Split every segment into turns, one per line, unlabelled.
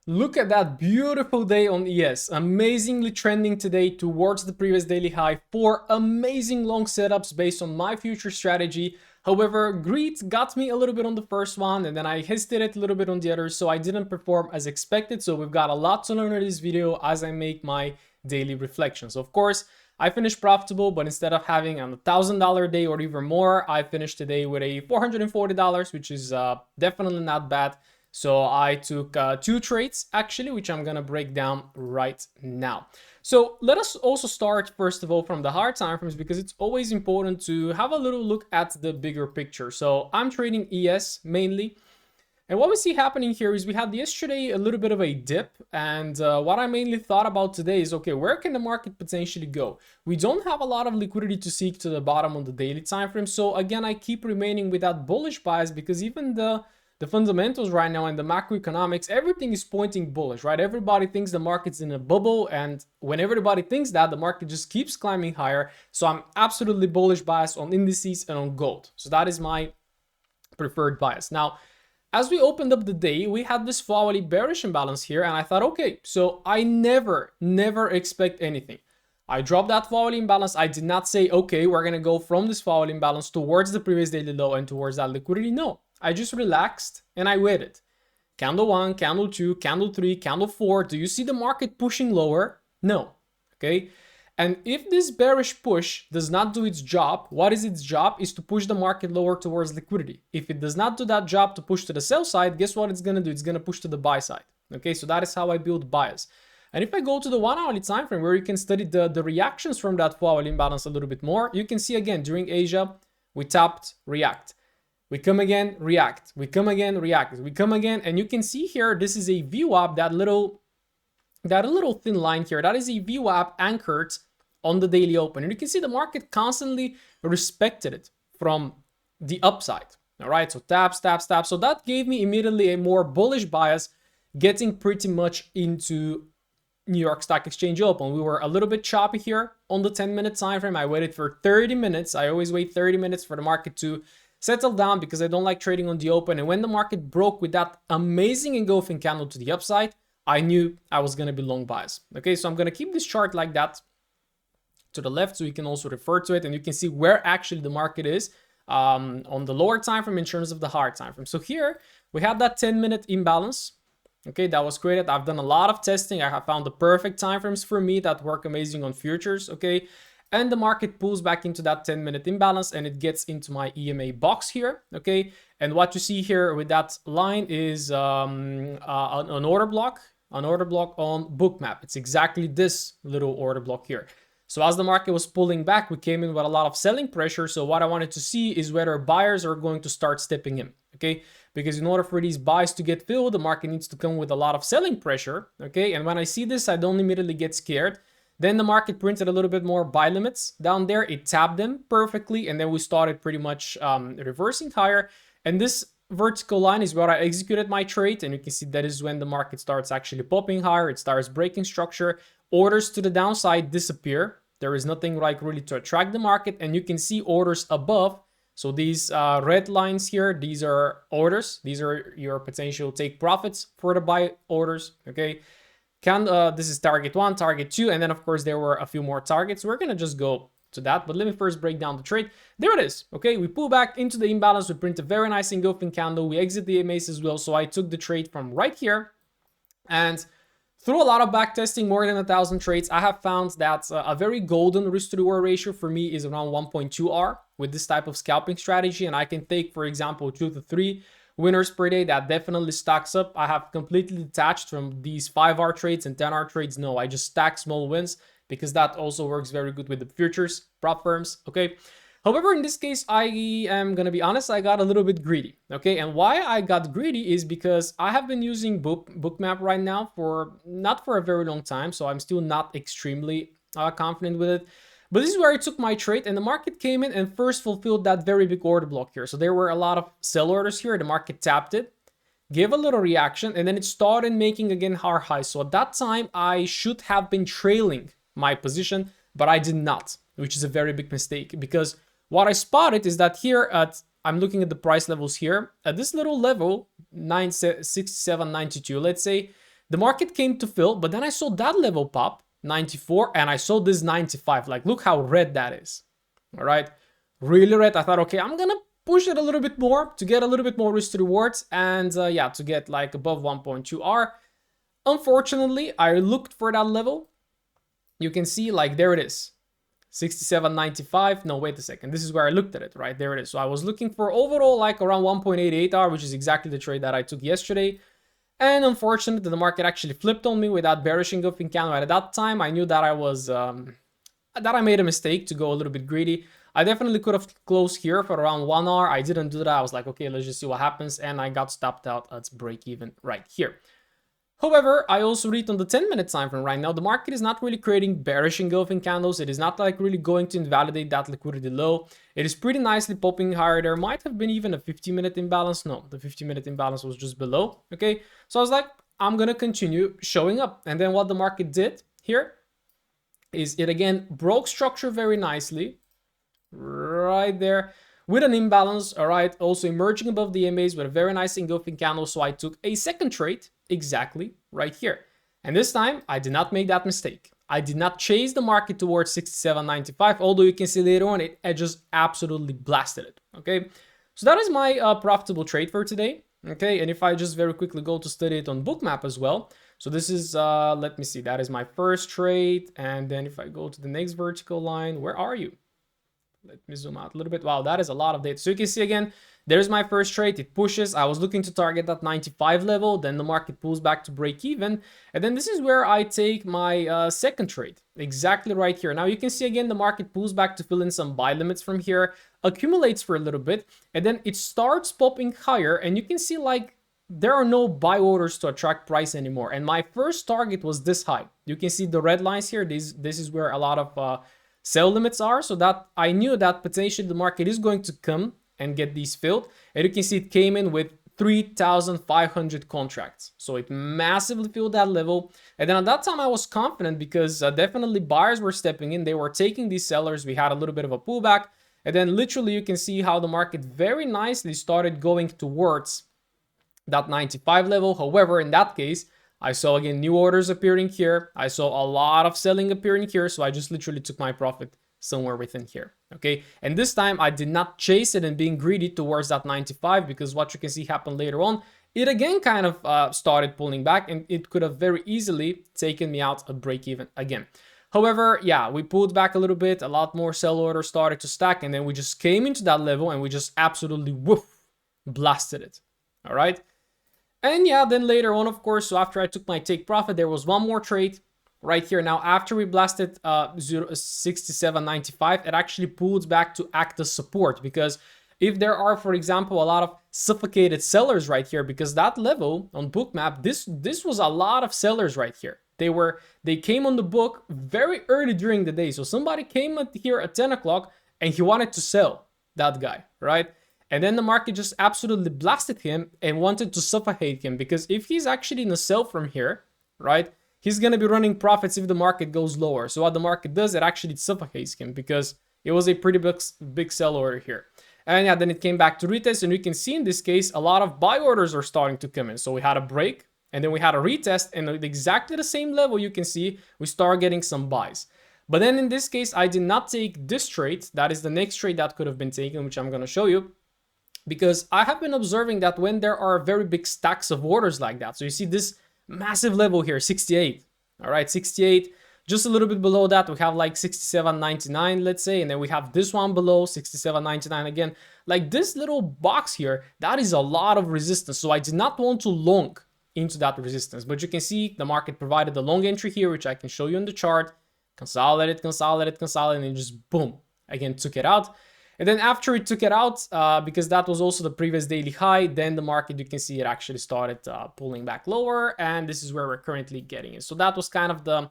Look at that beautiful day on ES. Amazingly trending today towards the previous daily high. 4 amazing long setups based on my future strategy. However, greed got me a little bit on the first one and then I hesitated a little bit on the other, so I didn't perform as expected. So we've got a lot to learn in this video as I make my daily reflections. Of course, I finished profitable, but instead of having a $1,000 day or even more, I finished today with a $440, which is definitely not bad. So I took 2 trades actually, which I'm gonna break down right now. So let us also start first of all from the higher time frames, because it's always important to have a little look at the bigger picture. So I'm trading ES mainly. And what we see happening here is we had yesterday a little bit of a dip, and what I mainly thought about today is, okay, where can the market potentially go? We don't have a lot of liquidity to seek to the bottom on the daily time frame. So again, I keep remaining with that bullish bias, because even the fundamentals right now and the macroeconomics, everything is pointing bullish, right? Everybody thinks the market's in a bubble, and when everybody thinks that, the market just keeps climbing higher. So I'm absolutely bullish bias on indices and on gold. So that is my preferred bias. Now, as we opened up the day, we had this hourly bearish imbalance here, and I thought, okay, so I never expect anything. I dropped that hourly imbalance. I did not say, okay, we're gonna go from this hourly imbalance towards the previous daily low and towards that liquidity. No, I just relaxed and I waited. Candle 1, candle 2, candle 3, candle 4. Do you see the market pushing lower? No. Okay. And if this bearish push does not do its job, what is its job? Is to push the market lower towards liquidity. If it does not do that job to push to the sell side, guess what it's going to do? It's going to push to the buy side. Okay. So that is how I build bias. And if I go to the 1 hourly time frame, where you can study the reactions from that 4 hourly imbalance a little bit more, you can see again during Asia, we tapped react. We come again, react. We come again, react. We come again, and you can see here, this is a VWAP, that little thin line here, that is a VWAP anchored on the daily open. And you can see the market constantly respected it from the upside. All right, so taps, taps, taps. So that gave me immediately a more bullish bias, getting pretty much into New York Stock Exchange Open. We were a little bit choppy here on the 10-minute time frame. I waited for 30 minutes. I always wait 30 minutes for the market to settle down, because I don't like trading on the open. And when the market broke with that amazing engulfing candle to the upside, I knew I was going to be long bias. Okay, so I'm going to keep this chart like that to the left, so you can also refer to it and you can see where actually the market is on the lower time frame in terms of the higher time frame. So here we have that 10-minute imbalance. Okay, that was created. I've done a lot of testing. I have found the perfect time frames for me that work amazing on futures. Okay, and the market pulls back into that 10-minute imbalance and it gets into my EMA box here. Okay, and what you see here with that line is an order block on Bookmap. It's exactly this little order block here. So as the market was pulling back, we came in with a lot of selling pressure. So what I wanted to see is whether buyers are going to start stepping in. Okay, because in order for these buys to get filled, the market needs to come with a lot of selling pressure. Okay, and when I see this, I don't immediately get scared. Then the market printed a little bit more buy limits down there. It tapped them perfectly, and then we started pretty much reversing higher. And this vertical line is where I executed my trade, and you can see that is when the market starts actually popping higher. It starts breaking structure. Orders to the downside disappear. There is nothing like really to attract the market, and you can see orders above. So these red lines here, these are orders. These are your potential take profits for the buy orders. Okay, this is target 1, target 2, and then of course there were a few more targets. We're gonna just go to that, but let me first break down the trade. There it is. Okay, we pull back into the imbalance. We print a very nice engulfing candle. We exit the MES as well. So I took the trade from right here, and through a lot of back testing, more than 1,000 trades, I have found that a very golden risk to reward ratio for me is around 1.2R with this type of scalping strategy. And I can take, for example, 2 to 3 winners per day. That definitely stacks up. I have completely detached from these 5R trades and 10R trades. No, I just stack small wins, because that also works very good with the futures prop firms. Okay. However, in this case, I am going to be honest, I got a little bit greedy. Okay, and why I got greedy is because I have been using Bookmap right now not for a very long time, so I'm still not extremely confident with it. But this is where I took my trade, and the market came in and first fulfilled that very big order block here. So there were a lot of sell orders here. The market tapped it, gave a little reaction, and then it started making again higher highs. So at that time, I should have been trailing my position, but I did not, which is a very big mistake, because what I spotted is that here I'm looking at the price levels here at this little level, 967.92, let's say, The market came to fill, but then I saw that level pop, 94, and I saw this 95. Like, look how red that is. All right, really red. I thought, okay, I'm gonna push it a little bit more to get a little bit more risk to rewards, and yeah, to get like above 1.2 R. Unfortunately, I looked for that level. You can see, like, there it is, 67.95. No, wait a second, this is where I looked at it, right? There it is. So I was looking for overall like around 1.88 R, which is exactly the trade that I took yesterday. And unfortunately, the market actually flipped on me with that bearish engulfing candle. At that time, I knew that I was that I made a mistake to go a little bit greedy. I definitely could have closed here for around 1 hour. I didn't do that. I was like, okay, let's just see what happens, and I got stopped out at break even right here. However, I also read on the 10-minute time frame right now, the market is not really creating bearish engulfing candles. It is not like really going to invalidate that liquidity low. It is pretty nicely popping higher. There might have been even a 50-minute imbalance. No, the 50-minute imbalance was just below. Okay, so I was like, I'm going to continue showing up. And then what the market did here is it again broke structure very nicely right there with an imbalance. All right, also emerging above the EMAs with a very nice engulfing candle. So I took a second trade exactly right here, and this time I did not make that mistake. I did not chase the market towards 67.95, although you can see later on it just absolutely blasted it. Okay, so that is my profitable trade for today. Okay, and if I just very quickly go to study it on Bookmap as well, so this is let me see, that is my first trade. And then if I go to the next vertical line, where are you? Let me zoom out a little bit. Wow, that is a lot of data. So you can see again, there's my first trade. It pushes. I was looking to target that 95 level. Then the market pulls back to break even. And then this is where I take my second trade. Exactly right here. Now you can see again, the market pulls back to fill in some buy limits from here, accumulates for a little bit, and then it starts popping higher. And you can see like there are no buy orders to attract price anymore. And my first target was this high. You can see the red lines here. This is where a lot of sell limits are, so that I knew that potentially the market is going to come and get these filled. And you can see it came in with 3,500 contracts, so it massively filled that level. And then at that time I was confident because definitely buyers were stepping in. They were taking these sellers. We had a little bit of a pullback, and then literally you can see how the market very nicely started going towards that 95 level. However, in that case, I saw again new orders appearing here. I saw a lot of selling appearing here. So I just literally took my profit somewhere within here. Okay. And this time I did not chase it and being greedy towards that 95, because what you can see happen later on, it again kind of started pulling back, and it could have very easily taken me out at break even again. However, yeah, we pulled back a little bit. A lot more sell orders started to stack, and then we just came into that level and we just absolutely woof, blasted it. All right. And yeah, then later on, of course, so after I took my take profit, there was one more trade right here. Now, after we blasted 67.95, it actually pulled back to act as support, because if there are, for example, a lot of suffocated sellers right here, because that level on Bookmap, this was a lot of sellers right here. They came on the book very early during the day. So somebody came here at 10 o'clock and he wanted to sell that guy, right? And then the market just absolutely blasted him and wanted to suffocate him, because if he's actually in a sell from here, right, he's going to be running profits if the market goes lower. So what the market does, it actually suffocates him, because it was a pretty big sell order here. And yeah, then it came back to retest, and you can see in this case, a lot of buy orders are starting to come in. So we had a break, and then we had a retest, and at exactly the same level, you can see we start getting some buys. But then in this case, I did not take this trade. That is the next trade that could have been taken, which I'm going to show you. Because I have been observing that when there are very big stacks of orders like that, so you see this massive level here, 68, all right, 68, just a little bit below that, we have like 67.99, let's say, and then we have this one below, 67.99 again. Like this little box here, that is a lot of resistance, so I did not want to long into that resistance. But you can see the market provided a long entry here, which I can show you on the chart, consolidated, consolidated, consolidated, and just boom, again, took it out. And then after it took it out, because that was also the previous daily high, then the market, you can see it actually started pulling back lower, and this is where we're currently getting it. So that was kind of the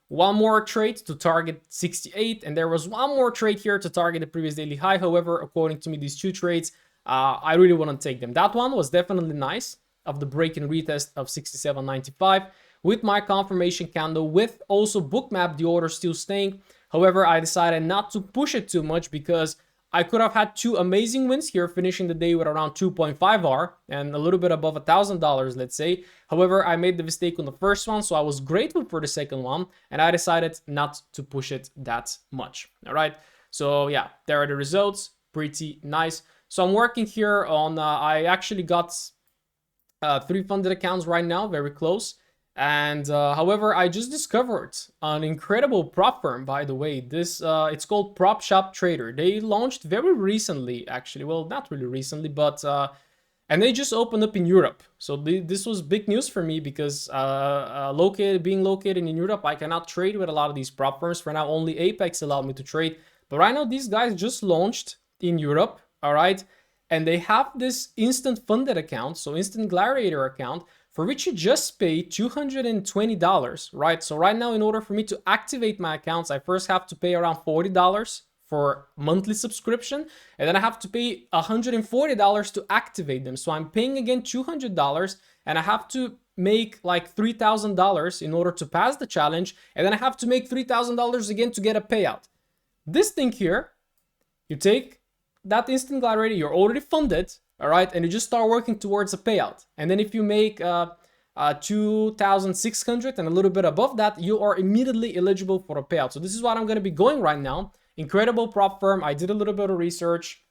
one more trade to target 68, and there was one more trade here to target the previous daily high. However, according to me, these two trades, I really wouldn't take them. That one was definitely nice, of the break and retest of 67.95 with my confirmation candle, with also Bookmap, the order still staying. However, I decided not to push it too much, because I could have had two amazing wins here, finishing the day with around 2.5R and a little bit above $1,000, let's say. However, I made the mistake on the first one, so I was grateful for the second one, and I decided not to push it that much. All right. So yeah, there are the results. Pretty nice. So I'm working here on, I actually got 3 funded accounts right now, very close. And however, I just discovered an incredible prop firm, by the way. This it's called Prop Shop Trader. They launched very recently, actually. Well, not really recently, but and they just opened up in Europe. So this was big news for me because being located in Europe, I cannot trade with a lot of these prop firms. For now, only Apex allowed me to trade. But right now, these guys just launched in Europe, all right? And they have this instant funded account, so instant gladiator account, for which you just pay $220, right? So right now, in order for me to activate my accounts, I first have to pay around $40 for monthly subscription, and then I have to pay $140 to activate them. So I'm paying again $200, and I have to make like $3,000 in order to pass the challenge, and then I have to make $3,000 again to get a payout. This thing here, you take that instant gladiator, you're already funded, all right, and you just start working towards a payout. And then if you make 2,600 and a little bit above that, you are immediately eligible for a payout. So this is what I'm going to be going right now. Incredible prop firm. I did a little bit of research.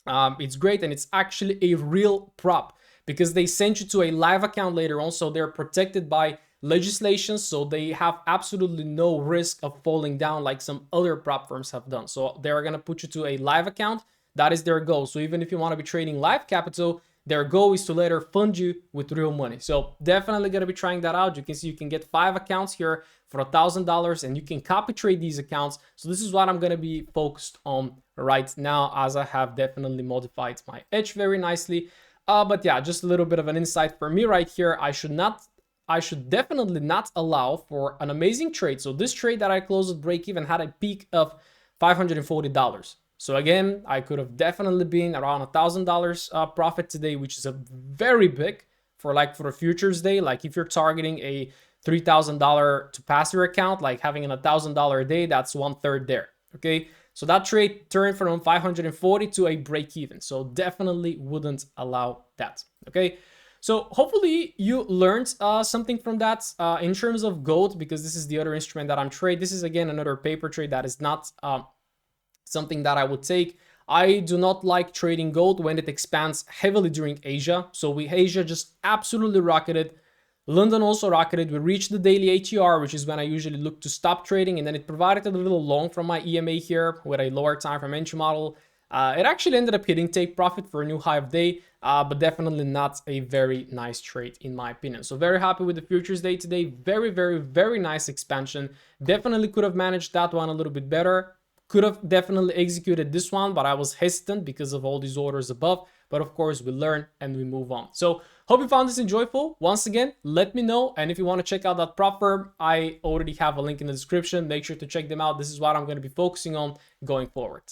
It's great, and it's actually a real prop because they send you to a live account later on, so they're protected by legislation, so they have absolutely no risk of falling down like some other prop firms have done. So they're going to put you to a live account. That is their goal. So even if you want to be trading live capital, their goal is to later fund you with real money. So definitely going to be trying that out. You can see you can get 5 accounts here for $1,000, and you can copy trade these accounts. So this is what I'm going to be focused on right now, as I have definitely modified my edge very nicely. But yeah, just a little bit of an insight for me right here. I should definitely not allow for an amazing trade. So this trade that I closed at break even had a peak of $540. So again, I could have definitely been around $1,000 profit today, which is a very big for a futures day. Like if you're targeting a $3,000 to pass your account, like having a $1,000 a day, that's 1/3 there. Okay, so that trade turned from 540 to a break even. So definitely wouldn't allow that. Okay. So hopefully you learned something from that in terms of gold, because this is the other instrument that I'm trading. This is again another paper trade that is not something that I would take. I do not like trading gold when it expands heavily during Asia. So Asia just absolutely rocketed. London also rocketed. We reached the daily ATR, which is when I usually look to stop trading, and then it provided a little long from my EMA here with a lower time frame entry model. It actually ended up hitting take profit for a new high of day, but definitely not a very nice trade in my opinion. So very happy with the futures day today. Very, very, very nice expansion. Definitely could have managed that one a little bit better. Could have definitely executed this one, but I was hesitant because of all these orders above. But of course, we learn and we move on. So hope you found this enjoyable. Once again, let me know. And if you want to check out that prop firm, I already have a link in the description. Make sure to check them out. This is what I'm going to be focusing on going forward.